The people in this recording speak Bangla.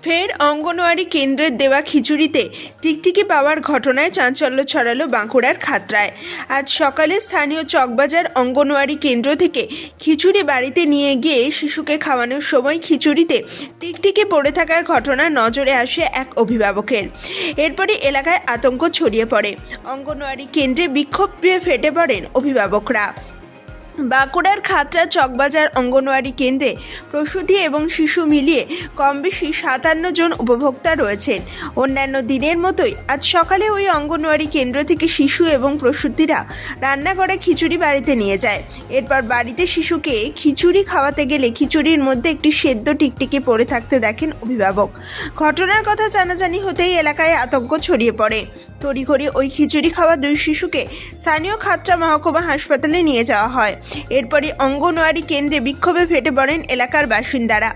ফের অঙ্গনওয়াড়ি কেন্দ্রের দেওয়া খিচুড়িতে টিকটিকি পাওয়ার ঘটনায় চাঞ্চল্য ছড়ালো বাঁকুড়ার খাতড়ায়। আজ সকালে স্থানীয় চকবাজার অঙ্গনওয়াড়ি কেন্দ্র থেকে খিচুড়ি বাড়িতে নিয়ে গিয়ে শিশুকে খাওয়ানোর সময় খিচুড়িতে টিকটিকি পড়ে থাকার ঘটনা নজরে আসে এক অভিভাবকের। এরপরই এলাকায় আতঙ্ক ছড়িয়ে পড়ে। অঙ্গনওয়াড়ি কেন্দ্রে বিক্ষোভ ফেটে পড়েন অভিভাবকরা। বাঁকুড়ার খাতড়া চকবাজার অঙ্গনওয়াড়ি কেন্দ্রে প্রসূতি এবং শিশু মিলিয়ে কম বেশি 57 জন উপভোক্তা রয়েছেন। অন্যান্য দিনের মতোই আজ সকালে ওই অঙ্গনওয়াড়ি কেন্দ্র থেকে শিশু এবং প্রসূতিরা রান্না করা খিচুড়ি বাড়িতে নিয়ে যায়। এরপর বাড়িতে শিশুকে খিচুড়ি খাওয়াতে গেলে খিচুড়ির মধ্যে একটি সেদ্ধ টিকটিকি পড়ে থাকতে দেখেন অভিভাবক। ঘটনার কথা জানাজানি হতেই এলাকায় আতঙ্ক ছড়িয়ে পড়ে। তড়িঘড়ি ওই খিচুড়ি খাওয়া দুই শিশুকে স্থানীয় খাতড়া মহকুমা হাসপাতালে নিয়ে যাওয়া হয়। এরপরই অঙ্গনওয়াড়ি কেন্দ্রে বিক্ষোভে ফেটে পড়েন এলাকার বাসিন্দারা।